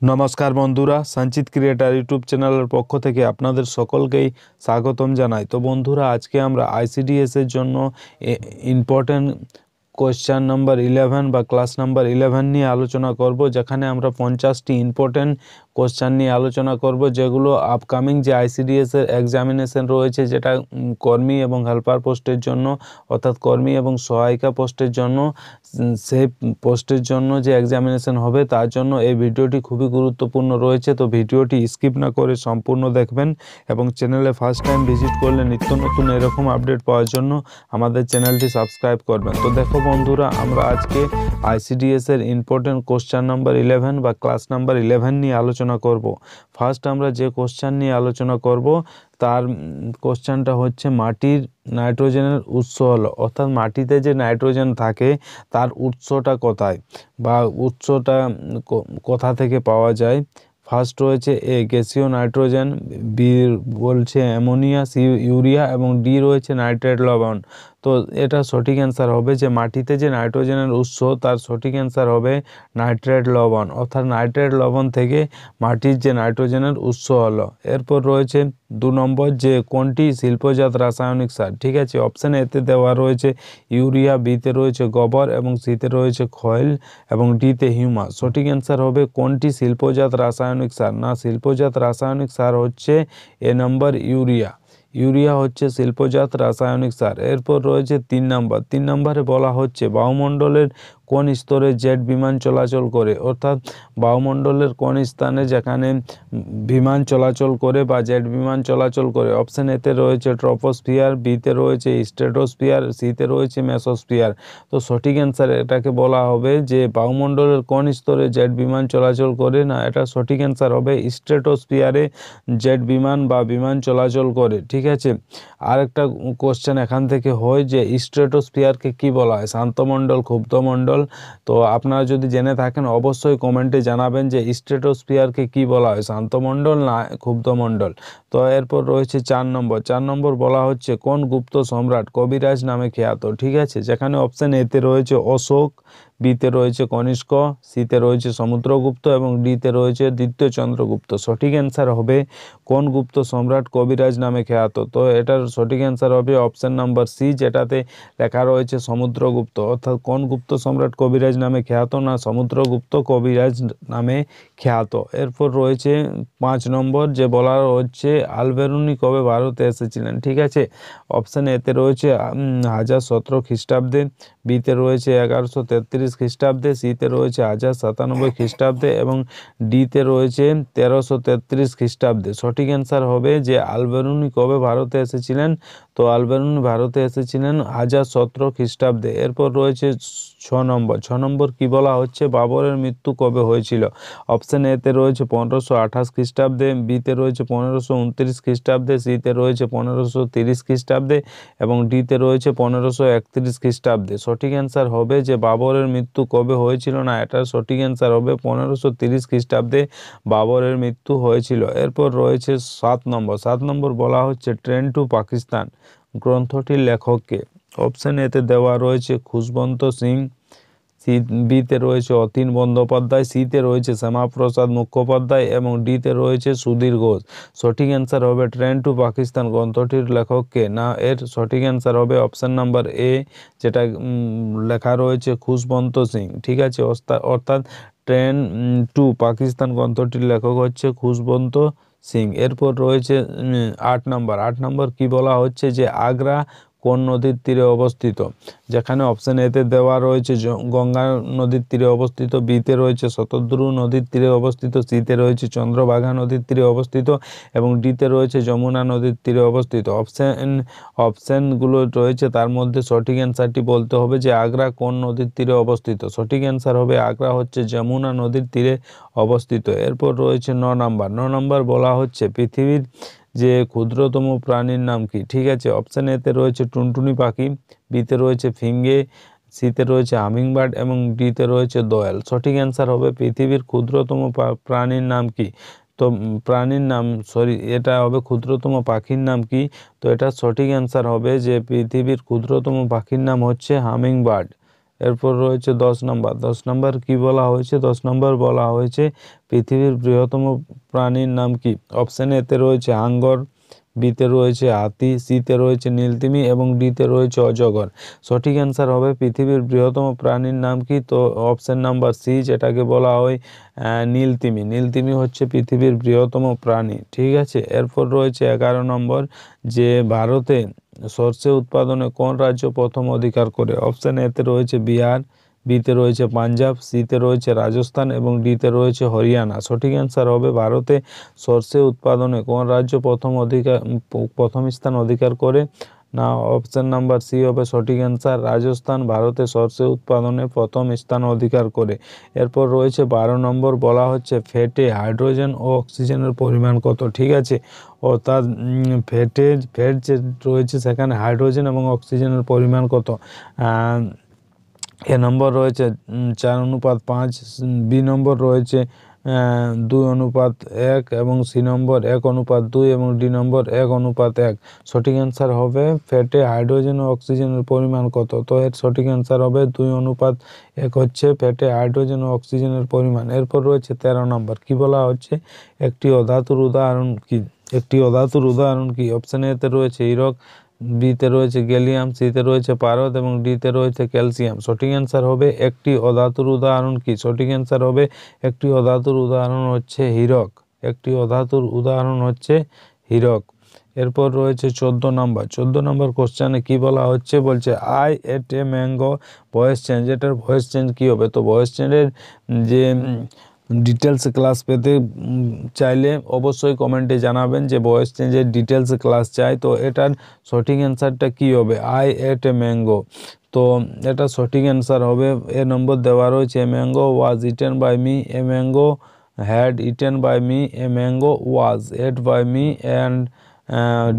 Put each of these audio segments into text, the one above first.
नमस्कार बंधुरा संचित क्रिएटर यूट्यूब चैनल पक्ष থেকে আপনাদের সকলকেই স্বাগতম জানাই। তো বন্ধুরা আজকে আমরা আইসিডিএস এর জন্য ইম্পর্টেন্ট কোশ্চেন নাম্বার 11 বা ক্লাস নাম্বার 11 নিয়ে আলোচনা করব, যেখানে আমরা 50টি ইম্পর্টেন্ট কোশ্চেন নিয়ে আলোচনা করব, যেগুলো আপকামিং যে আইসিডিএস এর এক্সামিনেশন রয়েছে, যেটা কর্মী এবং হেল্পার পোস্টের জন্য, অর্থাৎ কর্মী এবং সহায়িকা পোস্টের জন্য, সেই পোস্টের জন্য যে এক্সামিনেশন হবে তার জন্য এই ভিডিওটি খুবই গুরুত্বপূর্ণ রয়েছে। তো ভিডিওটি স্কিপ না করে সম্পূর্ণ দেখবেন এবং চ্যানেলে ফার্স্ট টাইম ভিজিট করলে নিত্য নতুন এরকম আপডেট পাওয়ার জন্য আমাদের চ্যানেলটি সাবস্ক্রাইব করবেন। তো দেখো বন্ধুরা, আমরা আজকে আইসিডিএস এর ইম্পর্টেন্ট কোশ্চেন নাম্বার 11 বা ক্লাস নাম্বার 11 নিয়ে আলোচনা করব। ফার্স্ট আমরা যে কোশ্চেন নিয়ে আলোচনা করব তার কোশ্চেনটা হচ্ছে মাটির নাইট্রোজেনের উৎস হলো, অর্থাৎ মাটিতে যে নাইট্রোজেন থাকে তার উৎসটা কোথায় বা উৎসটা কোথা থেকে পাওয়া যায়। ফার্স্ট রয়েছে এ গ্যাসীয় নাইট্রোজেন, বি বলছে অ্যামোনিয়া, সি ইউরিয়া এবং ডি রয়েছে নাইট্রেট লবণ। তো এটা সঠিক অ্যান্সার হবে যে মাটিতে যে নাইট্রোজেনের উৎস তার সঠিক অ্যান্সার হবে নাইট্রেট লবণ, অর্থাৎ নাইট্রেট লবণ থেকে মাটির যে নাইট্রোজেনের উৎস হলো। এরপর রয়েছে 2 নম্বর, যে কোনটি শিল্পজাত রাসায়নিক সার। ঠিক আছে, অপশান এতে দেওয়া রয়েছে ইউরিয়া, বিতে রয়েছে গোবর এবং সিতে রয়েছে খৈল এবং ডিতে হিউমাস। সঠিক অ্যান্সার হবে কোনটি শিল্পজাত রাসায়নিক সার। না, শিল্পজাত রাসায়নিক সার হচ্ছে এ নম্বর ইউরিয়া। ইউরিয়া হচ্ছে শিল্পজাত রাসায়নিক সার। এরপর রয়েছে 3 নম্বর। 3 নম্বরে বলা হচ্ছে বায়ুমণ্ডলের কোন স্তরে জেট বিমান চলাচল করে, অর্থাৎ বায়ুমণ্ডলের কোন স্থানে যেখানে বিমান চলাচল করে বা জেট বিমান চলাচল করে। অপশান এতে রয়েছে ট্রপোস্ফিয়ার, বিতে রয়েছে স্ট্রেটোস্ফিয়ার, সিতে রয়েছে মেসোস্ফিয়ার। তো সঠিক অ্যান্সার এটাকে বলা হবে যে বায়ুমণ্ডলের কোন স্তরে জেট বিমান চলাচল করে। না, এটা সঠিক অ্যান্সার হবে স্ট্রেটোস্ফিয়ারে জেট বিমান বা বিমান চলাচল করে। ঠিক আছে, আরেকটা কোশ্চেন এখান থেকে হয় যে স্ট্রেটোস্ফিয়ারকে কি বলা হয়, শান্তমণ্ডল, ক্ষুব্ধমণ্ডল। তো আপনারা যদি জেনে থাকেন অবশ্যই কমেন্টে জানাবেন যে স্ট্রেটোস্ফিয়ারকে কি বলা হয়, শান্তমণ্ডল না ক্ষুব্ধমণ্ডল। তো এরপর রয়েছে 4 নম্বর। 4 নম্বর বলা হচ্ছে কোন গুপ্ত সম্রাট কবিরাজ নামে খ্যাত। ঠিক আছে, যেখানে অপশান এতে রয়েছে অশোক, বিতে রয়েছে কনিষ্ক, সিতে রয়েছে সমুদ্রগুপ্ত এবং ডিতে রয়েছে দ্বিতীয় চন্দ্রগুপ্ত। সঠিক অ্যান্সার হবে কোন গুপ্ত সম্রাট কবিরাজ নামে খ্যাত। তো এটার সঠিক অ্যান্সার হবে অপশান নাম্বার সি, যেটাতে লেখা রয়েছে সমুদ্রগুপ্ত। অর্থাৎ কোন গুপ্ত সম্রাট কবিরাজ নামে খ্যাত। না, সমুদ্রগুপ্ত কবিরাজ নামে খ্যাত। এরপর রয়েছে 5 নম্বর, যে বলা হচ্ছে আলবেরুনি কবে ভারতে এসেছিলেন। ঠিক আছে, অপশান এতে রয়েছে 1017 খ্রিস্টাব্দে, বিতে রয়েছে 1133 খ্রিস্টাব্দে, সিতে রয়েছে 1097 খ্রিস্টাব্দে এবং ডিতে রয়েছে 1333 খ্রিস্টাব্দে। সঠিক অ্যান্সার হবে যে আলবেরুনি কবে ভারতে এসেছিলেন। তো আলবেরুনি ভারতে এসেছিলেন 1017 খ্রিস্টাব্দে। এরপর রয়েছে 6 নম্বর। 6 নম্বর কি বলা হচ্ছে বাবরের মৃত্যু কবে হয়েছিল। অপশান এতে রয়েছে 1528 খ্রিস্টাব্দে, বিতে রয়েছে 1529 খ্রিস্টাব্দে, সিতে রয়েছে 1530 খ্রিস্টাব্দে এবং ডিতে রয়েছে 1531 খ্রিস্টাব্দে। সঠিক অ্যান্সার হবে যে বাবরের মৃত্যু কবে হয়েছিল। না, এটার সঠিক অ্যান্সার হবে 1530 খ্রিস্টাব্দে বাবরের মৃত্যু হয়েছিল। এরপর রয়েছে 7 নম্বর। 7 নম্বর বলা হচ্ছে ট্রেন টু পাকিস্তান গ্রন্থটির লেখককে। অপশান এতে দেওয়া রয়েছে খুশবন্ত সিং, বিতে রয়েছে অতীন বন্দ্যোপাধ্যায়, সিতে রয়েছে শ্যামাপ্রসাদ মুখোপাধ্যায় এবং ডিতে রয়েছে সুধীর ঘোষ। সঠিক অ্যান্সার হবে ট্রেন টু পাকিস্তান গ্রন্থটির লেখককে। না, এর সঠিক অ্যান্সার হবে অপশান নাম্বার এ, যেটা লেখা রয়েছে খুশবন্ত সিং। ঠিক আছে, অর্থাৎ ট্রেন টু পাকিস্তান গ্রন্থটির লেখক হচ্ছে খুশবন্ত সিং। এরপর রয়েছে 8 নম্বর। 8 নম্বর কি বলা হচ্ছে যে আগ্রা কোন নদীর তীরে অবস্থিত। যেখানে অপশান এতে দেওয়া রয়েছে গঙ্গা নদীর তীরে অবস্থিত, বিতে রয়েছে শতদ্রু নদীর তীরে অবস্থিত, সিতে রয়েছে চন্দ্রভাগা নদীর তীরে অবস্থিত এবং ডিতে রয়েছে যমুনা নদীর তীরে অবস্থিত। অপশানগুলো রয়েছে, তার মধ্যে সঠিক অ্যান্সারটি বলতে হবে যে আগ্রা কোন নদীর তীরে অবস্থিত। সঠিক অ্যান্সার হবে আগ্রা হচ্ছে যমুনা নদীর তীরে অবস্থিত। এরপর রয়েছে 9 নম্বর। 9 নম্বর বলা হচ্ছে পৃথিবীর যে ক্ষুদ্রতম প্রাণীর নাম কি। ঠিক আছে, অপশান এতে রয়েছে টুনটুনি পাখি, বিতে রয়েছে ফিঙ্গে, সিতে রয়েছে হামিংবার্ড এবং ডিতে রয়েছে দোয়েল। সঠিক অ্যান্সার হবে পৃথিবীর ক্ষুদ্রতম প্রাণীর নাম কি। তো প্রাণীর নাম এটা হবে ক্ষুদ্রতম পাখির নাম কি। তো এটা সঠিক অ্যান্সার হবে যে পৃথিবীর ক্ষুদ্রতম পাখির নাম হচ্ছে হামিংবার্ড। এরপর রয়েছে 10 নম্বর। 10 নম্বর কি বলা হয়েছে? 10 নম্বর বলা হয়েছে পৃথিবীর বৃহত্তম প্রাণীর নাম কি? অপশন এতে রয়েছে হাঙ্গর, বিতে রয়েছে হাতি, সিতে রয়েছে নীলতিমি এবং ডিতে রয়েছে অজগর। সঠিক অ্যান্সার হবে পৃথিবীর বৃহত্তম প্রাণীর নাম কি? তো অপশন নাম্বার সি, যেটাকে বলা হয় নীলতিমি। নীলতিমি হচ্ছে পৃথিবীর বৃহত্তম প্রাণী, ঠিক আছে। এরপর রয়েছে 11 নম্বর, যে ভারতে সর্ষে উৎপাদনে কোন রাজ্য প্রথম অধিকার করে? অপশন এতে রয়েছে বিহার, বিতে রয়েছে পাঞ্জাব, সিতে রয়েছে রাজস্থান এবং ডিতে রয়েছে হরিয়ানা। সঠিক অ্যান্সার হবে ভারতে সর্ষে উৎপাদনে কোন রাজ্য প্রথম স্থান অধিকার করে? না, অপশন নাম্বার সি হবে সঠিক অ্যান্সার, রাজস্থান ভারতে সর্ষে উৎপাদনে প্রথম স্থান অধিকার করে। এরপর রয়েছে 12 নম্বর, বলা হচ্ছে ফ্যাটে হাইড্রোজেন ও অক্সিজেনের পরিমাণ কত? ঠিক আছে, অর্থাৎ ফ্যাট যে রয়েছে সেখানে হাইড্রোজেন এবং অক্সিজেনের পরিমাণ কত? এ নম্বর রয়েছে 4:5, বি নম্বর রয়েছে 2:1 এবং সি নম্বর 1:2 এবং ডি নম্বর 1:1। সঠিক অ্যান্সার হবে ফ্যাটে হাইড্রোজেন ও অক্সিজেনের পরিমাণ কত? তো এর সঠিক অ্যান্সার হবে 2:1 হচ্ছে ফ্যাটে হাইড্রোজেন ও অক্সিজেনের পরিমাণ। এরপর রয়েছে 13 নম্বর, কি বলা হচ্ছে একটি অধাতুর উদাহরণ কি? একটি অধাতুর উদাহরণ কি? অপশন এতে রয়েছে হীরক, বিতে রয়েছে গ্যালিয়াম, সিতে রয়েছে পারদ এবং ডিতে রয়েছে ক্যালসিয়াম। সঠিক অ্যান্সার হবে একটি অধাতুর উদাহরণ কি? সঠিক অ্যান্সার হবে একটি অধাতুর উদাহরণ হচ্ছে হীরক। একটি অধাতুর উদাহরণ হচ্ছে হীরক। এরপর রয়েছে 14 নম্বর। 14 নম্বর কোশ্চেনে কি বলা হচ্ছে? বলছে I ate a mango voice change, এটার ভয়েস চেঞ্জ কি হবে? তো ভয়েস চেঞ্জের যে ডিটেলস ক্লাস পেতে চাইলে অবশ্যই কমেন্টে জানাবেন যে ভয়েস চেঞ্জের ডিটেলস ক্লাস চাই। তো এটার সঠিক অ্যান্সারটা কি হবে? I ate a mango. তো এটা সঠিক অ্যান্সার হবে, এ নম্বর দেওয়া রয়েছে a mango was eaten by me, a mango had eaten by me, a mango was ate by me and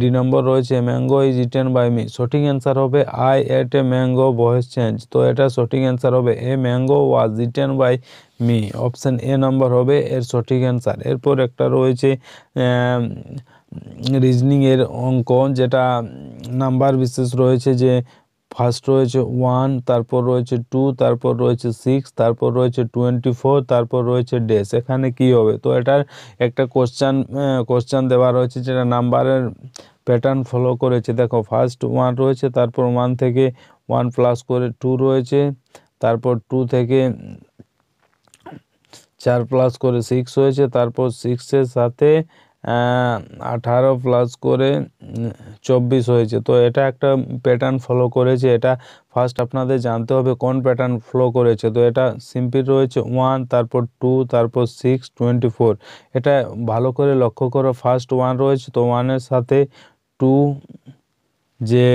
D number রয়েছে a mango is eaten by me. সঠিক answer হবে I ate a mango voice change. তো এটা সঠিক answer হবে a mango was eaten by me. Option A number হবে এর সঠিক অ্যান্সার। এরপর একটা রয়েছে রিজনিং এর অঙ্ক, যেটা নাম্বার বিশেষ রয়েছে, যে ফার্স্ট রয়েছে 1, তারপর রয়েছে 2, তারপর রয়েছে 6, তারপর রয়েছে 24, তারপর রয়েছে ডেস। এখানে কি হবে? তো এটার একটা কোশ্চেন দেওয়া রয়েছে যেটা নাম্বারের প্যাটার্ন ফলো করেছে। দেখো ফার্স্ট 1 রয়েছে, তারপর 1 থেকে 1 প্লাস করে 2 রয়েছে, তারপর 2 থেকে 4 প্লাস করে 6 হয়েছে, তারপর 6-এর সাথে 18 প্লাস করে 24 হয়েছে। তো এটা একটা প্যাটার্ন ফলো করেছে। এটা ফার্স্ট আপনাদের জানতে হবে কোন প্যাটার্ন ফলো করেছে। তো এটা সিম্পল রয়েছে 1, তারপর 2, তারপর 6, 24। এটা ভালো করে লক্ষ্য করো, ফার্স্ট 1 রয়েছে, তো 1-এর সাথে 2 যে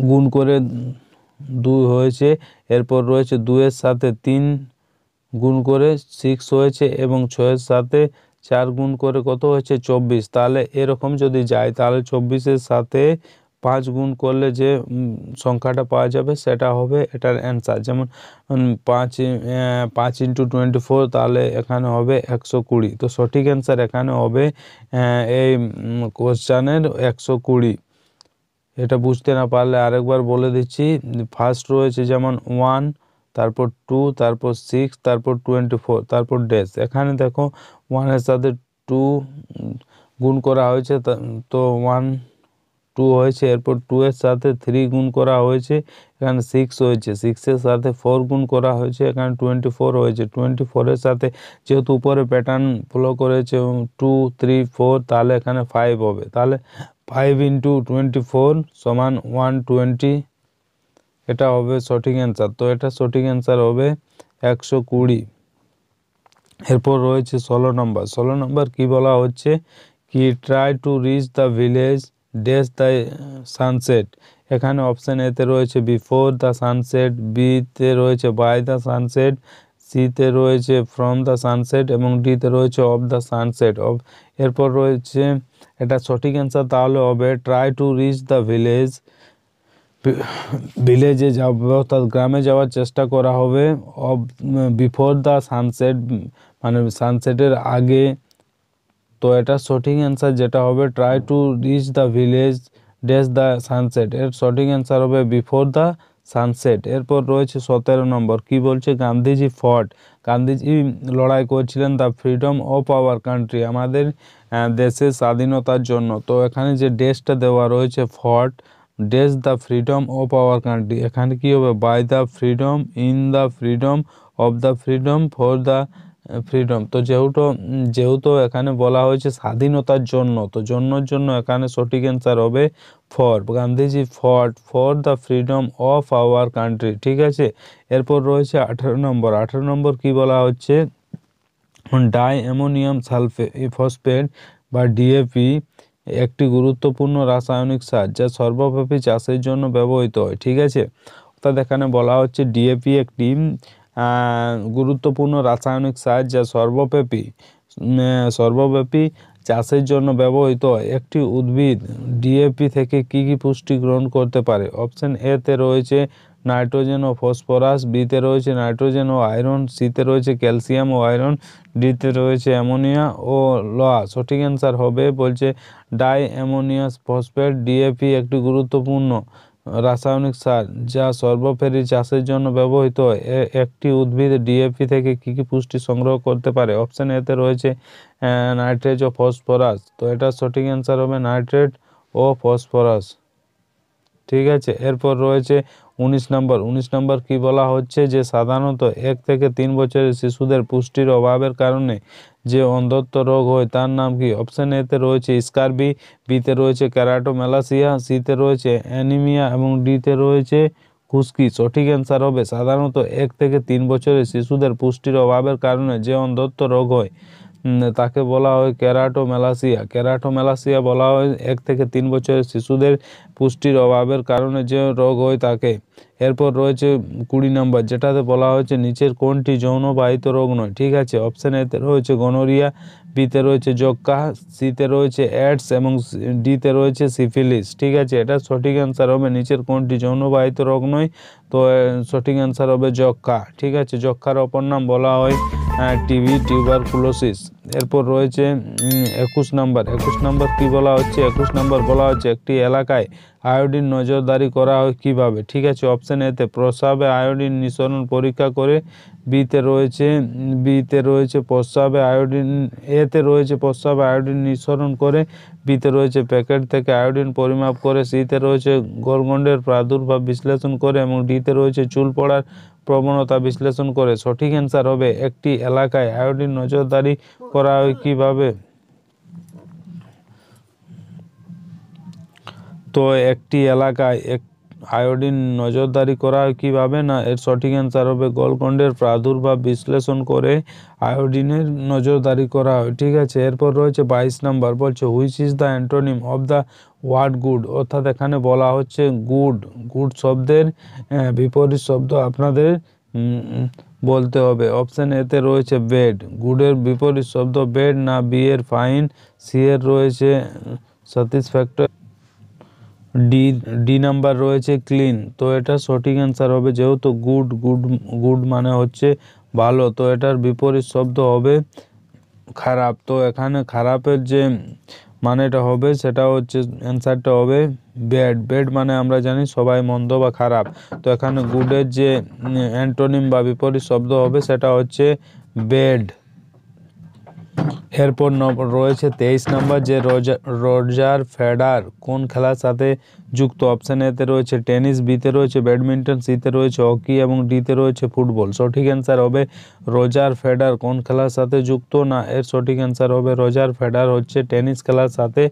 গুণ করে 2 হয়েছে, এরপর রয়েছে 2-এর সাথে 3 গুণ করে 6 হয়েছে এবং 6-এর সাথে 4 গুণ করে কত হয়েছে? 24। তাহলে এরকম যদি যায় তাহলে 24-এর সাথে 5 গুণ করলে যে সংখ্যাটা পাওয়া যাবে সেটা হবে এটার অ্যান্সার। যেমন 5 × 24, তাহলে এখানে হবে 120। তো সঠিক অ্যান্সার এখানে হবে এই কোশ্চেনের 120। এটা বুঝতে না পারলে আরেকবার বলে দিচ্ছি। ফার্স্ট রয়েছে যেমন 1, তারপর 2, তারপর 6, তারপর 24, তারপর ড্যাশ। এখানে দেখো 1-এর সাথে 2 গুণ করা হয়েছে, তো 1 2 হয়েছে। এরপর 2-এর সাথে 3 গুণ করা হয়েছে, এখানে 6 হয়েছে। 6-এর সাথে 4 গুণ করা হয়েছে, এখানে 24 হয়েছে। 24-এর সাথে যেহেতু উপরে প্যাটার্ন ফলো করেছে 2, 3, 4, তাহলে এখানে 5 হবে। তাহলে 5 × 24 = 120। এটা হবে সঠিক অ্যান্সার। তো এটা সঠিক অ্যান্সার হবে 120। এরপর রয়েছে 16 নম্বর। 16 নম্বর কি বলা হচ্ছে? কি try to reach the village dash the sunset. এখানে অপশান এতে রয়েছে বিফোর দ্য সানসেট, বিতে রয়েছে বাই দ্য সানসেট, সিতে রয়েছে ফ্রম দ্য সানসেট এবং ডিতে রয়েছে অফ দ্য সানসেট। এরপর রয়েছে এটা সঠিক অ্যান্সার তাহলে হবে try to reach the village, ভিলেজে যাবে অর্থাৎ গ্রামে যাওয়ার চেষ্টা করা হবে বিফোর দ্য সানসেট, মানে সানসেটের আগে। তো এটা সঠিক অ্যান্সার যেটা হবে try to reach the village dash the sunset. এর সঠিক অ্যান্সার হবে বিফোর দ্য সানসেট। এরপর রয়েছে 17 নম্বর, কি বলছে, গান্ধীজি ফট, গান্ধীজি লড়াই করছিলেন the freedom of our country, আমাদের দেশের স্বাধীনতার জন্য। তো এখানে যে ডেসটা দেওয়া রয়েছে fought dash the freedom of our country, এখানে কি হবে, by the freedom, in the freedom, of the freedom, for the freedom. তো যেহেতু এখানে বলা হয়েছে স্বাধীনতার জন্য, তো জন্যর জন্য এখানে সঠিক অ্যান্সার হবে for, Gandhiji fought for the freedom of our country. ঠিক আছে, এরপর রয়েছে 18 নম্বর, 18 নম্বর কি বলা হচ্ছে, ডাই অ্যামোনিয়াম ফসফেট বা ডিএপি একটি গুরুত্বপূর্ণ রাসায়নিক সার যা সর্বব্যাপী চাষের জন্য ব্যবহৃত হয়। ঠিক আছে, অর্থাৎ এখানে বলা হচ্ছে ডিএপি একটি গুরুত্বপূর্ণ রাসায়নিক সার যা সর্বব্যাপী চাষের জন্য ব্যবহৃত হয়। একটি উদ্ভিদ ডিএপি থেকে কি কি পুষ্টি গ্রহণ করতে পারে? অপশন এ তে রয়েছে নাইট্রোজেন ও ফসফরাস, বিতে রয়েছে নাইট্রোজেন ও আয়রন, সিতে রয়েছে ক্যালসিয়াম ও আয়রন, ডিতে রয়েছে অ্যামোনিয়া ও লোহা। সঠিক অ্যান্সার হবে বলছে ডাই অ্যামোনিয়াস ফসফেট। ডিএপি একটি গুরুত্বপূর্ণ রাসায়নিক সার যা সর্বোপরি চাষের জন্য ব্যবহৃত হয়। একটি উদ্ভিদ ডিএপি থেকে কি কি পুষ্টি সংগ্রহ করতে পারে? অপশন এতে রয়েছে নাইট্রেট ও ফসফরাস। তো এটা সঠিক অ্যান্সার হবে নাইট্রেট ও ফসফরাস। ঠিক আছে, এরপর রয়েছে 19 নম্বর, 19 নম্বর কি বলা হচ্ছে, যে সাধারণত 1 থেকে 3 বছরের শিশুদের পুষ্টির অভাবের কারণে যে অন্ধত্ব রোগ হয় তার নাম কি? অপশন এতে রয়েছে স্কারবি, বিতে রয়েছে ক্যারাটোমেলাসিয়া, সিতে রয়েছে অ্যানিমিয়া এবং ডিতে রয়েছে খুশকি। সঠিক অ্যান্সার হবে সাধারণত 1 থেকে 3 বছরের শিশুদের পুষ্টির অভাবের কারণে যে অন্ধত্ব রোগ হয় তাকে বলা হয় ক্যারাটোমেলাসিয়া। ক্যারাটোমেলাসিয়া বলা হয় 1 থেকে 3 বছরের শিশুদের পুষ্টির অভাবের কারণে যে রোগ হয় তাকে। এরপর রয়েছে 20 নম্বর, যেটাতে বলা হয়েছে নিচের কোনটি যৌনবাহিত রোগ নয়? ঠিক আছে, অপশন এতে রয়েছে গনোরিয়া, বিতে রয়েছে যক্ষ্মা, সিতে রয়েছে এডস এবং ডিতে রয়েছে সিফিলিস। ঠিক আছে, এটা সঠিক অ্যান্সার হবে নিচের কোনটি যৌনবাহিত রোগ নয়? তো সঠিক অ্যান্সার হবে যক্ষ্মা। ঠিক আছে, যক্ষ্মার অপর নাম বলা হয় টিবি, টিউবারকুলোসিস। এরপর রয়েছে 21 নম্বর, 21 নম্বর কি বলা হচ্ছে? 21 নম্বর বলা হচ্ছে একটি এলাকায় আয়োডিন নজরদারি করা হয় কিভাবে? ঠিক আছে, অপশন এতে প্রস্রাবে আয়োডিন নিঃসরণ পরীক্ষা করে, বিতে রয়েছে প্রস্রাবে আয়োডিন, এতে রয়েছে প্রস্রাবে আয়োডিন নিঃসরণ করে, বিতে রয়েছে প্যাকেট থেকে আয়োডিন পরিমাপ করে, সিতে রয়েছে গলগণ্ডের প্রাদুর্ভাব বিশ্লেষণ করে এবং ডিতে রয়েছে চুল পড়ার প্রবণতা বিশ্লেষণ করে। সঠিক অ্যান্সার হবে একটি এলাকায় আয়োডিন নজরদারি করা হয় কিভাবে? তো একটি এলাকায় আয়োডিন নজরদারি করা হয় কিভাবে? না, এর সঠিক অ্যান্সার হবে গলগণ্ডের প্রাদুর্ভাব বিশ্লেষণ করে আয়োডিনের নজরদারি করা হয়। ঠিক আছে, এরপর রয়েছে 22 নম্বর, বলছে which is the antonym of the word good? অর্থাৎ এখানে বলা হচ্ছে গুড শব্দের বিপরীত শব্দ আপনাদের বলতে হবে। অপশন এতে রয়েছে বেড, গুডের বিপরীত শব্দ বেড, না বি এর ফাইন, সি এর রয়েছে স্যাটিসফ্যাক্টরি, ডি নাম্বার রয়েছে ক্লিন। তো এটা সঠিক অ্যান্সার হবে যেহেতু গুড মানে হচ্ছে ভালো, তো এটার বিপরীত শব্দ হবে খারাপ। তো এখানে খারাপের যে মানেটা হবে সেটা হচ্ছে অ্যান্সারটা হবে বেড মানে আমরা জানি সবাই মন্দ বা খারাপ। তো এখানে গুডের যে অ্যান্টোনিম বা বিপরীত শব্দ হবে সেটা হচ্ছে বেড। এরপর রয়েছে 23 নম্বর, যে রজার ফেডার কোন খেলার সাথে যুক্ত? অপশন এতে রয়েছে টেনিস, বিতে রয়েছে ব্যাডমিন্টন, সিতে রয়েছে হকি এবং ডিতে রয়েছে ফুটবল। সঠিক অ্যান্সার হবে রজার ফেডার কোন খেলার সাথে যুক্ত? না, এর সঠিক অ্যান্সার হবে রজার ফেডার হচ্ছে টেনিস খেলার সাথে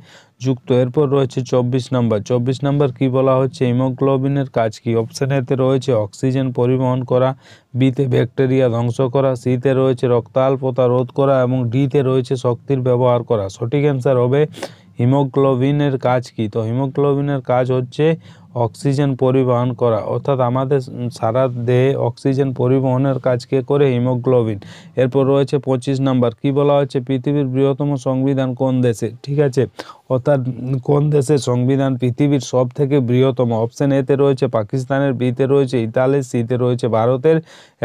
যুক্ত। এরপর রয়েছে 24 নম্বর, 24 নম্বর কি বলা হচ্ছে হিমোগ্লোবিনের কাজ কি? অপশন এতে রয়েছে অক্সিজেন পরিবহন করা, বিতে ব্যাকটেরিয়া ধ্বংস করা, সিতে রয়েছে রক্তাল্পতা রোধ করা এবং ডিতে রয়েছে শক্তির ব্যবহার করা। সঠিক অ্যান্সার হবে হিমোগ্লোবিনের কাজ কি? তো হিমোগ্লোবিনের কাজ হচ্ছে অক্সিজেন পরিবহন করা, অর্থাৎ আমাদের সারা দেহে অক্সিজেন পরিবহনের কাজ কে করে? হিমোগ্লোবিন। এরপর রয়েছে 25 নম্বর, কি বলা হচ্ছে পৃথিবীর বৃহত্তম সংবিধান কোন দেশে? ঠিক আছে, অর্থাৎ কোন দেশের সংবিধান পৃথিবীর সব থেকে বৃহত্তম? অপশন এতে রয়েছে পাকিস্তানের, বিতে রয়েছে ইতালির, সিতে রয়েছে ভারতের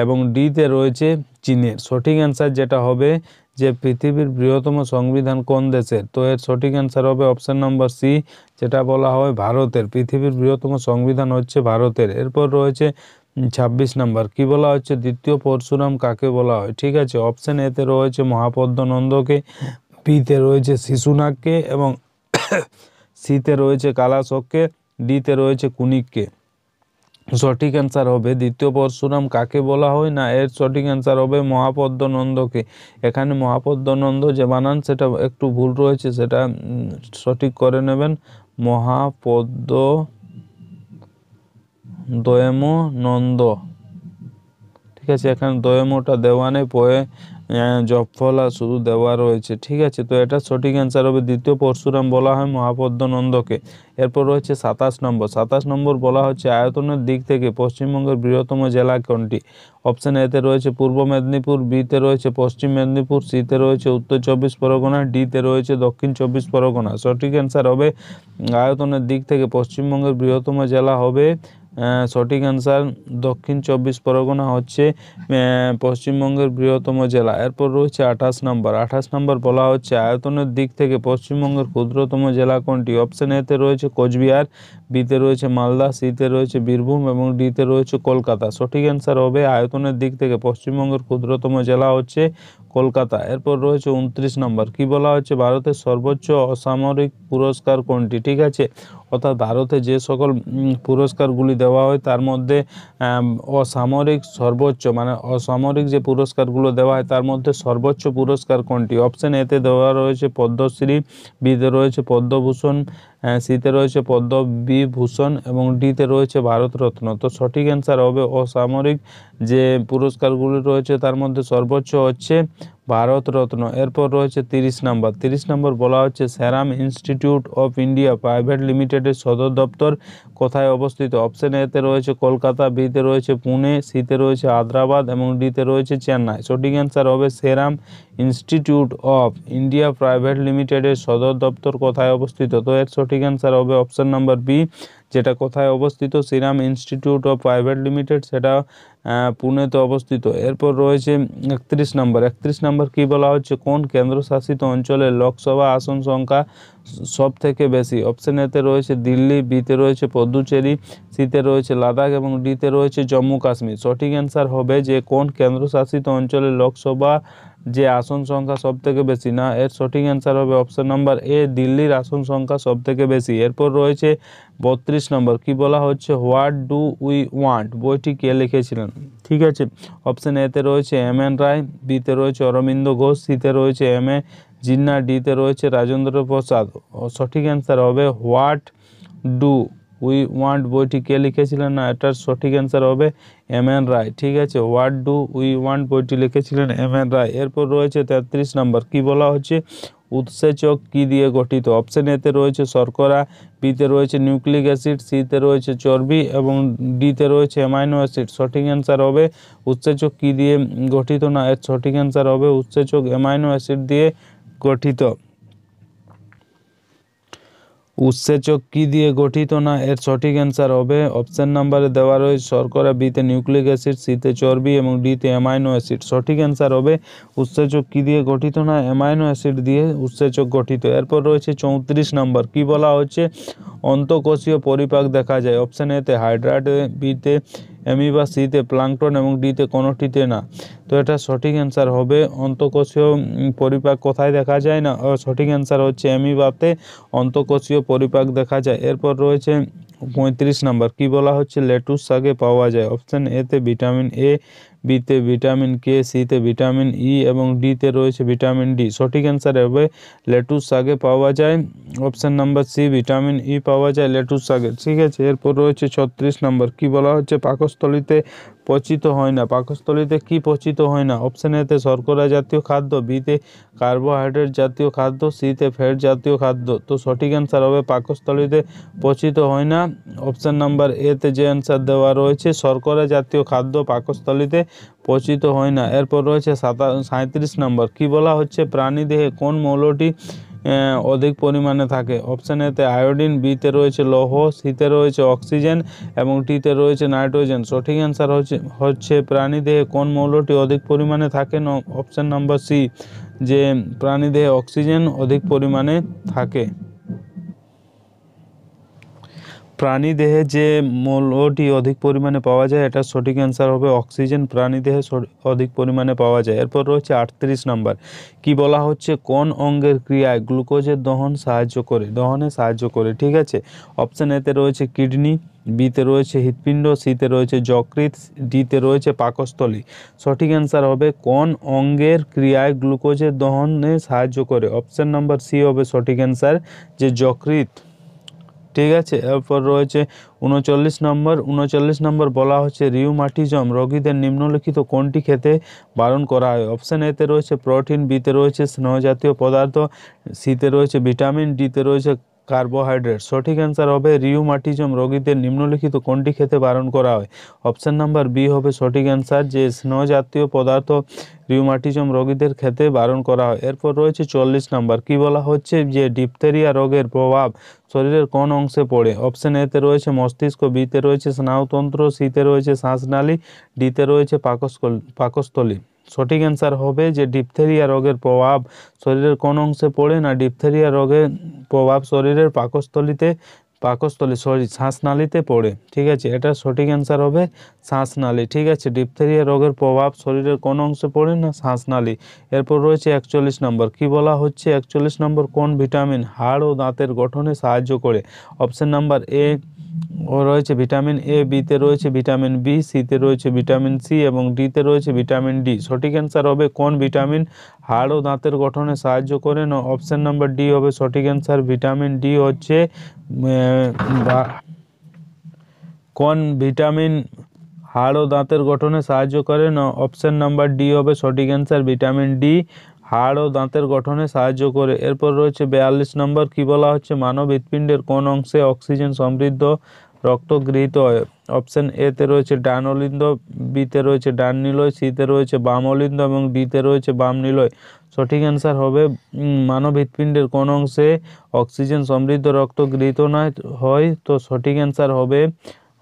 এবং ডিতে রয়েছে চীনের। সঠিক অ্যান্সার যেটা হবে যে পৃথিবীর বৃহত্তম সংবিধান কোন দেশের? তো এর সঠিক অ্যান্সার হবে অপশন নম্বর সি, যেটা বলা হয় ভারতের। পৃথিবীর বৃহত্তম বৃহত্তম সংবিধান হচ্ছে ভারতের। এরপর রয়েছে 26 নম্বর, কি বলা হচ্ছে দ্বিতীয় পরশুরাম কাকে বলা হয়? ঠিক আছে, অপশন এতে রয়েছে মহাপদ্মনন্দকে, বিতে রয়েছে শিশুনাগকে এবং সিতে রয়েছে কালাশোককে, ডিতে রয়েছে কুনিককে। সঠিক অ্যান্সার হবে দ্বিতীয় পরশুরাম কাকে বলা হয় না, এর সঠিক অ্যান্সার হবে মহাপদ্মনন্দকে। এখানে মহাপদ্মনন্দ যে বানান সেটা একটু ভুল রয়েছে, সেটা সঠিক করে নেবেন। মহাপদ্ম দয়মনন্দ, ঠিক আছে, এখানে দয়মটা দেওয়া নেই, পয়ে জফলা শুধু দেওয়া রয়েছে। ঠিক আছে, তো এটা সঠিক অ্যান্সার হবে দ্বিতীয় পরশুরাম বলা হয় মহাপদ্মনন্দকে। এরপর রয়েছে 27 নম্বর, 27 নম্বর বলা হচ্ছে আয়তনের দিক থেকে পশ্চিমবঙ্গের বৃহত্তম জেলা কোনটি? অপশন এতে রয়েছে পূর্ব মেদিনীপুর, বিতে রয়েছে পশ্চিম মেদিনীপুর, সিতে রয়েছে উত্তর 24 পরগনা, ডিতে রয়েছে দক্ষিণ 24 পরগনা। সঠিক অ্যান্সার হবে আয়তনের দিক থেকে পশ্চিমবঙ্গের বৃহত্তম জেলা হবে সঠিক অ্যান্সার দক্ষিণ 24 পরগনা হচ্ছে পশ্চিমবঙ্গের বৃহত্তম জেলা। এরপর রয়েছে 28 নম্বর, 28 নম্বর বলা হচ্ছে আয়তনের দিক থেকে পশ্চিমবঙ্গের ক্ষুদ্রতম জেলা কোনটি? অপশন এতে রয়েছে কোচবিহার, বিতে রয়েছে মালদা, সিতে রয়েছে বীরভূম এবং ডিতে রয়েছে কলকাতা। সঠিক অ্যান্সার হবে আয়তনের দিক থেকে পশ্চিমবঙ্গের ক্ষুদ্রতম জেলা হচ্ছে কলকাতা। এরপর রয়েছে 29 নম্বর, কি বলা হচ্ছে ভারতের সর্বোচ্চ অসামরিক পুরস্কার কোনটি? ঠিক আছে, অর্থাৎ ভারতে যে সকল পুরস্কারগুলি দেওয়া হয় তার মধ্যে অসামরিক সর্বোচ্চ মানে অসামরিক যে পুরস্কারগুলো দেওয়া হয় তার মধ্যে সর্বোচ্চ পুরস্কার কোনটি? অপশন এতে দেওয়া রয়েছে পদ্মশ্রী, বিতে রয়েছে পদ্মভূষণ, সিতে রয়েছে পদ্মবিভূষণ এবং ডিতে রয়েছে ভারতরত্ন। তো সঠিক অ্যান্সার হবে অসামরিক যে পুরস্কারগুলি রয়েছে তার মধ্যে সর্বোচ্চ হচ্ছে ভারতরত্ন। এরপর রয়েছে 30 নম্বর, 30 নম্বর বলা হচ্ছে Serum Institute of India private লিমিটেডের সদর দপ্তর কোথায় অবস্থিত? অপশন এতে রয়েছে কলকাতা, বিতে রয়েছে পুনে, সিতে রয়েছে হায়দ্রাবাদ এবং ডিতে রয়েছে চেন্নাই। সঠিক অ্যান্সার হবে Serum Institute of India private লিমিটেডের সদর দপ্তর কোথায় অবস্থিত? তো এর সঠিক অ্যান্সার হবে অপশন নাম্বার বি, যেটা কোথায় অবস্থিত serum institute of private limited, সেটা পুনেতে অবস্থিত। এরপর রয়েছে 31 নম্বর, 31 নম্বর কি বলা হচ্ছে কোন কেন্দ্রশাসিত অঞ্চলের লোকসভা আসন সংখ্যা সব থেকে বেশি? অপশন এতে রয়েছে দিল্লি, বিতে রয়েছে পদুচেরি, সিতে রয়েছে লাদাখ এবং ডিতে রয়েছে জম্মু কাশ্মীর। সঠিক অ্যান্সার হবে যে কোন কেন্দ্রশাসিত অঞ্চলের লোকসভা যে আসন সংখ্যা সব থেকে বেশি না, এর সঠিক অ্যান্সার হবে অপশন নাম্বার এ, দিল্লির আসন সংখ্যা সব থেকে বেশি। এরপর রয়েছে 32 নম্বর, কি বলা হচ্ছে হোয়াট ডু উই ওয়ান্ট বইটি কে লিখেছিলেন? ঠিক আছে, অপশন এতে রয়েছে এম এন রায়, বিতে রয়েছে অরবিন্দ ঘোষ, সিতে রয়েছে এম এ জিন্না, ডিতে রয়েছে রাজেন্দ্র প্রসাদ। সঠিক অ্যান্সার হবে হোয়াট ডু উই ওয়ান্ট বইটি কে লিখেছিলেন না, এটার সঠিক অ্যান্সার হবে এম এন রায়। ঠিক আছে, হোয়াট ডু উই ওয়ান্ট বইটি লিখেছিলেন এম এন রায়। এরপর রয়েছে 33 নম্বর, কি বলা হচ্ছে উৎসেচক কি দিয়ে গঠিত? অপশন এতে রয়েছে শর্করা, বিতে রয়েছে নিউক্লিক অ্যাসিড, সিতে রয়েছে চর্বি এবং ডিতে রয়েছে অ্যামাইনো অ্যাসিড। সঠিক অ্যান্সার হবে উৎসেচক কি দিয়ে গঠিত না, এর সঠিক অ্যান্সার হবে উৎসেচক অ্যামাইনো অ্যাসিড দিয়ে গঠিত। উৎসেচক কি দিয়ে গঠিত না, এর সঠিক অ্যান্সার হবে অপশন নাম্বারে দেওয়া রয়েছে শর্করা, বিতে নিউক্লিক অ্যাসিড, সিতে চর্বি এবং ডিতে অ্যামাইনো অ্যাসিড। সঠিক অ্যান্সার হবে উৎসেচক কি দিয়ে গঠিত না, অ্যামাইনো অ্যাসিড দিয়ে উৎসেচক গঠিত। এরপর রয়েছে 34 নম্বর, কি বলা হচ্ছে অন্তঃকোষীয় পরিপাক দেখা যায়? অপশন এতে হাইড্রাট, বিতে অ্যামিবা, সিতে প্লাঙ্কটন এবং ডিতে কোনোটিতে না। তো এটা সঠিক অ্যান্সার হবে অন্তঃকোষীয় পরিপাক কোথায় দেখা যায় না, সঠিক অ্যান্সার হচ্ছে অ্যামিবাতে অন্তঃকোষীয় পরিপাক দেখা যায়। এরপর রয়েছে 35 নম্বর, কি বলা হচ্ছে লেটুস শাকে পাওয়া যায়? অপশন এতে ভিটামিন এ, বিতে ভিটামিন কে, সিতে ভিটামিন ই এবং ডিতে রয়েছে ভিটামিন ডি। সঠিক অ্যান্সার হবে লেটুস শাকে পাওয়া যায় option number C, vitamin E পাওয়া যায় লেটুস শাকে। ঠিক আছে, এরপর রয়েছে 36 নম্বর, কি বলা হচ্ছে পাকস্থলীতে পচিত হয় না? পাকস্থলীতে কি পচিত হয় না? অপশন এতে শর্করা জাতীয় খাদ্য, বিতে কার্বোহাইড্রেট জাতীয় খাদ্য, সিতে ফ্যাট জাতীয় খাদ্য। তো সঠিক অ্যান্সার হবে পাকস্থলীতে পচিত হয় না অপশন নাম্বার এতে যে অ্যান্সার দেওয়া রয়েছে শর্করা জাতীয় খাদ্য পাকস্থলীতে পচিত হয় না। এরপর রয়েছে 37 নম্বর, কি বলা হচ্ছে প্রাণীদেহে কোন মৌলটি অধিক পরিমাণে থাকে? অপশন এতে আয়োডিন, বিতে রয়েছে লৌহ, সিতে রয়েছে অক্সিজেন এবং ডিতে রয়েছে নাইট্রোজেন। সঠিক অ্যান্সার হচ্ছে প্রাণীদেহে কোন মৌলটি অধিক পরিমাণে থাকে? অপশন নাম্বার সি, যে প্রাণীদেহে অক্সিজেন অধিক পরিমাণে থাকে। প্রাণীদেহে যে মৌলটি অধিক পরিমাণে পাওয়া যায়, এটা সঠিক অ্যান্সার হবে অক্সিজেন। প্রাণীদেহে অধিক পরিমাণে পাওয়া যায়। এরপর রয়েছে 38 নাম্বার, কি বলা হচ্ছে কোন অঙ্গের ক্রিয়ায় গ্লুকোজের দহনে সাহায্য করে। ঠিক আছে, অপশান এতে রয়েছে কিডনি, বিতে রয়েছে হৃৎপিণ্ড, সিতে রয়েছে যকৃৎ, ডিতে রয়েছে পাকস্থলী। সঠিক অ্যান্সার হবে কোন অঙ্গের ক্রিয়ায় গ্লুকোজের দহনে সাহায্য করে। অপশান নাম্বার সি হবে সঠিক অ্যান্সার, যে যকৃৎ। ঠিক আছে, এরপর রয়েছে 39 নম্বর বলা হচ্ছে রিউমাটিজম রোগীদের নিম্নলিখিত কোনটি খেতে বারণ করা হয়। অপশান এতে রয়েছে প্রোটিন, বিতে রয়েছে স্নেহজাতীয় পদার্থ, সিতে রয়েছে ভিটামিন, ডিতে রয়েছে কার্বোহাইড্রেট। সঠিক অ্যান্সার হবে রিউমাটিজম রোগীদের নিম্নলিখিত কোনটি খেতে বারণ করা হয়। অপশান নাম্বার বি হবে সঠিক অ্যান্সার, যে স্নেহজাতীয় পদার্থ রিউমাটিজম রোগীদের খেতে বারণ করা হয়। এরপর রয়েছে 40 নাম্বার, কি বলা হচ্ছে যে ডিপথেরিয়া রোগের প্রভাব শরীরের কোন অংশে পড়ে। অপশান এতে রয়েছে মস্তিষ্ক, বিতে রয়েছে স্নায়ুতন্ত্র, সিতে রয়েছে শ্বাসনালী, ডিতে রয়েছে পাকস্থলী। সঠিক অ্যান্সার হবে যে ডিপথেরিয়া রোগের প্রভাব শরীরের কোন অংশে পড়ে না, ডিপথেরিয়া রোগের প্রভাব শরীরের শ্বাসনালীতে পড়ে। ঠিক আছে, এটা সঠিক অ্যান্সার হবে শ্বাসনালী। ঠিক আছে, ডিপথেরিয়া রোগের প্রভাব শরীরের কোন অংশে পড়ে না, শ্বাসনালী। এরপর রয়েছে 41 নম্বর, কি বলা হচ্ছে 41 নম্বর কোন ভিটামিন হাড় ও দাঁতের গঠনে সাহায্য করে। অপশন নাম্বার এ রয়েছে ভিটামিন এ, বিতে রয়েছে ভিটামিন বি, সিতে রয়েছে ভিটামিন সি এবং ডিতে রয়েছে ভিটামিন ডি। সঠিক অ্যান্সার হবে কোন ভিটামিন হাড় ও দাঁতের গঠনে সাহায্য করে না, অপশন নাম্বার ডি হবে সঠিক অ্যান্সার, ভিটামিন ডি হচ্ছে কোন ভিটামিন হাড় ও দাঁতের গঠনে সাহায্য করে না, অপশন নাম্বার ডি হবে সঠিক অ্যান্সার, ভিটামিন ডি হাড় ও দাঁতের গঠনে সাহায্য করে। এরপর রয়েছে 42 নম্বর, কি বলা হচ্ছে মানব হৃৎপিণ্ডের কোন অংশে অক্সিজেন সমৃদ্ধ রক্ত গৃহীত হয়। অপশন এতে রয়েছে ডান অলিন্দ, বিতে রয়েছে ডান নিলয়, সিতে রয়েছে বাম অলিন্দ এবং ডিতে রয়েছে বাম নিলয়। সঠিক অ্যান্সার হবে মানব হৃৎপিণ্ডের কোন অংশে অক্সিজেন সমৃদ্ধ রক্ত গৃহীত হয়, তো সঠিক অ্যান্সার হবে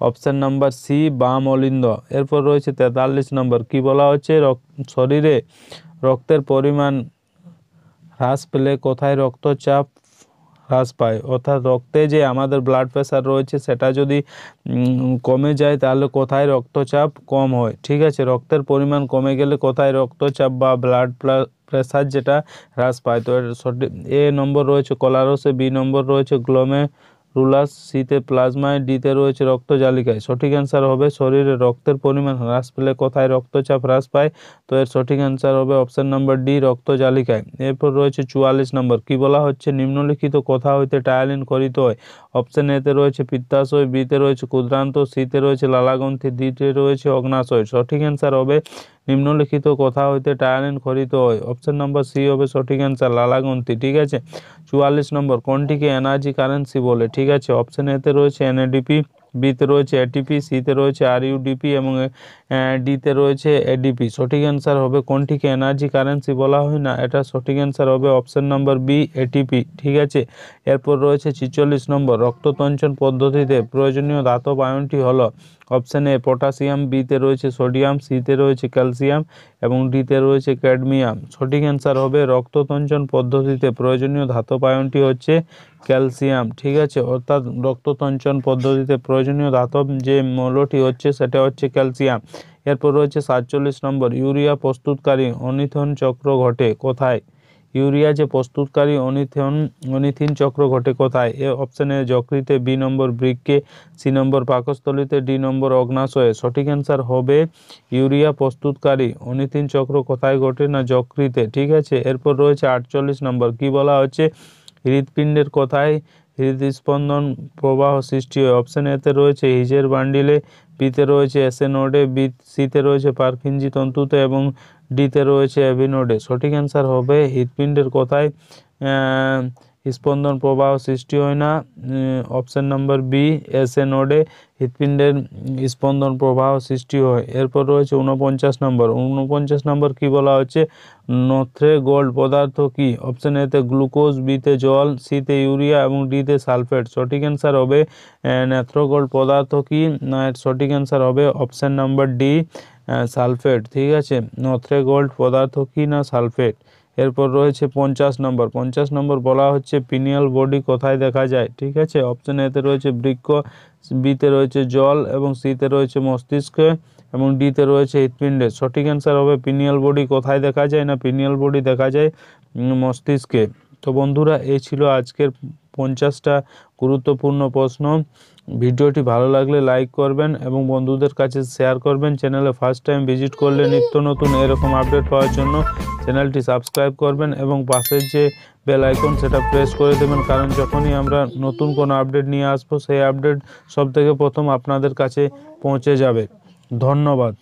অপশান নাম্বার সি, বাম অলিন্দ। এরপর রয়েছে 43 নম্বর, কি বলা হচ্ছে শরীরে রক্তের পরিমাণ হ্রাস পেলে কোথায় রক্তচাপ হ্রাস পায়। অর্থাৎ রক্তে যে আমাদের ব্লাড প্রেশার রয়েছে সেটা যদি কমে যায় তাহলে কোথায় রক্তচাপ কম হয়। ঠিক আছে, রক্তের পরিমাণ কমে গেলে কোথায় রক্তচাপ বা ব্লাড প্রেশার যেটা হ্রাস পায়। তো সঠিক এ নম্বর রয়েছে কলারসে, বি নম্বর রয়েছে গ্লোমেরুলাস, সিতে প্লাজমায়, ডিতে রয়েছে রক্তজালিকায়। সঠিক অ্যান্সার হবে শরীরে রক্তের পরিমাণ হ্রাস পেলে কোথায় রক্তচাপ হ্রাস পায়, তো এর সঠিক অ্যান্সার হবে অপশন নাম্বার ডি, রক্তজালিকায়। এরপর রয়েছে 44 নম্বর, কি বলা হচ্ছে নিম্নলিখিত কোথা হইতে টায়ালিন খরিত হয়। অপশন এতে রয়েছে পিত্তাশয়, বিতে রয়েছে ক্ষুদ্রান্ত, সিতে রয়েছে লালাগ্রন্থি, ডিতে রয়েছে অগ্নাশয়। সঠিক অ্যান্সার হবে নিম্নলিখিত কোথা হইতে টায়ালিন খরিত হয়। অপশন নাম্বার সি হবে সঠিক অ্যান্সার, লালাগ্রন্থি। ঠিক আছে, 44 নম্বর, কোনটিকে এনার্জি কারেন্সি বলে। ঠিক আছে, অপশন এতে রয়েছে এনএডিপি, বিতে রয়েছে এটিপি, সিতে রয়েছে আরইউডিপি এবং ডিতে রয়েছে এডিপি। সঠিক অ্যান্সার হবে কোনটিকে এনার্জি কারেন্সি বলা হয় না, এটা সঠিক অ্যান্সার হবে অপশন নাম্বার বি, এটিপি। ঠিক আছে, এরপর রয়েছে 46 নম্বর, রক্ততঞ্চন পদ্ধতিতে প্রয়োজনীয় ধাতব আয়নটি হলো। অপশন এ পটাশিয়াম, বিতে রয়েছে সোডিয়াম, সিতে রয়েছে ক্যালসিয়াম এবং ডিতে রয়েছে ক্যাডমিয়াম। সঠিক অ্যান্সার হবে রক্ততঞ্চন পদ্ধতিতে প্রয়োজনীয় ধাতব আয়নটি হচ্ছে ক্যালসিয়াম। ঠিক আছে, অর্থাৎ রক্ততঞ্চন পদ্ধতিতে প্রয়োজনীয় ধাতব যে মৌলটি হচ্ছে সেটা হচ্ছে ক্যালসিয়াম। এরপর রয়েছে 47 নম্বর, ইউরিয়া প্রস্তুতকারী অনিথন চক্র ঘটে কোথায়। ইউরিয়া যে প্রস্তুতকারী অনিথিন চক্র ঘটে কোথায়। এ অপশানে যকৃতে, বি নম্বর বৃক্কে, সি নম্বর পাকস্থলীতে, ডি নম্বর অগ্নাশয়ে। সঠিক অ্যান্সার হবে ইউরিয়া প্রস্তুতকারী অনিথিন চক্র কোথায় ঘটে না, যকৃতে। ঠিক আছে, এরপর রয়েছে 48 নম্বর, কি বলা হচ্ছে হৃৎপিণ্ডের কোথায় হৃদস্পন্দন প্রবাহ সৃষ্টি হয়। অপশন এতে রয়েছে হিজের বান্ডিলে, বিতে রয়েছে এসএ নোডে, সিতে রয়েছে পারকিনজি তন্তুতে এবং ডিতে রয়েছে অ্যাভি নোডে। সঠিক অ্যান্সার হবে হৃৎপিণ্ডের কোথায় স্পন্দন প্রবাহ সৃষ্টি হয় না, অপশন নাম্বার বি, এসএ নোডে হৃৎপিণ্ডের স্পন্দন প্রবাহ সৃষ্টি হয়। এরপর রয়েছে 49 নম্বর, কি বলা হচ্ছে নথ্রে গোল্ড পদার্থ কি। অপশন এতে গ্লুকোজ, বিতে জল, সিতে ইউরিয়া এবং ডিতে সালফেট। সঠিক অ্যান্সার হবে নেথ্রোগোল্ড পদার্থ কি না, সঠিক অ্যান্সার হবে অপশন নাম্বার ডি, সালফেট। ঠিক আছে, নথ্রে গোল্ড পদার্থ কি না, সালফেট। এরপর রয়েছে 50 নম্বর। 50 নম্বর বলা হচ্ছে পিনিয়াল বডি কোথায় দেখা যায়? ঠিক আছে, অপশন এতে রয়েছে বৃক্ক, বিতে রয়েছে জল এবং সিতে রয়েছে মস্তিষ্কে এবং ডিতে রয়েছে হৃৎপিণ্ডে। সঠিক অ্যান্সার হবে পিনিয়াল বডি কোথায় দেখা যায়? না, পিনিয়াল বডি দেখা যায় মস্তিষ্কে। তো বন্ধুরা, এই ছিল আজকের 50টা গুরুত্বপূর্ণ প্রশ্ন। ভিডিওটি ভালো লাগলে লাইক করবেন এবং বন্ধুদের কাছে শেয়ার করবেন। চ্যানেলে ফার্স্ট টাইম ভিজিট করলে নিত্য নতুন এরকম আপডেট পাওয়ার জন্য চ্যানেলটি সাবস্ক্রাইব করবেন এবং পাশের যে বেল আইকন সেটা প্রেস করে দেবেন, কারণ যখনই আমরা নতুন কোনো আপডেট নিয়ে আসবো সেই আপডেট সবথেকে প্রথম আপনাদের কাছে পৌঁছে যাবে। ধন্যবাদ।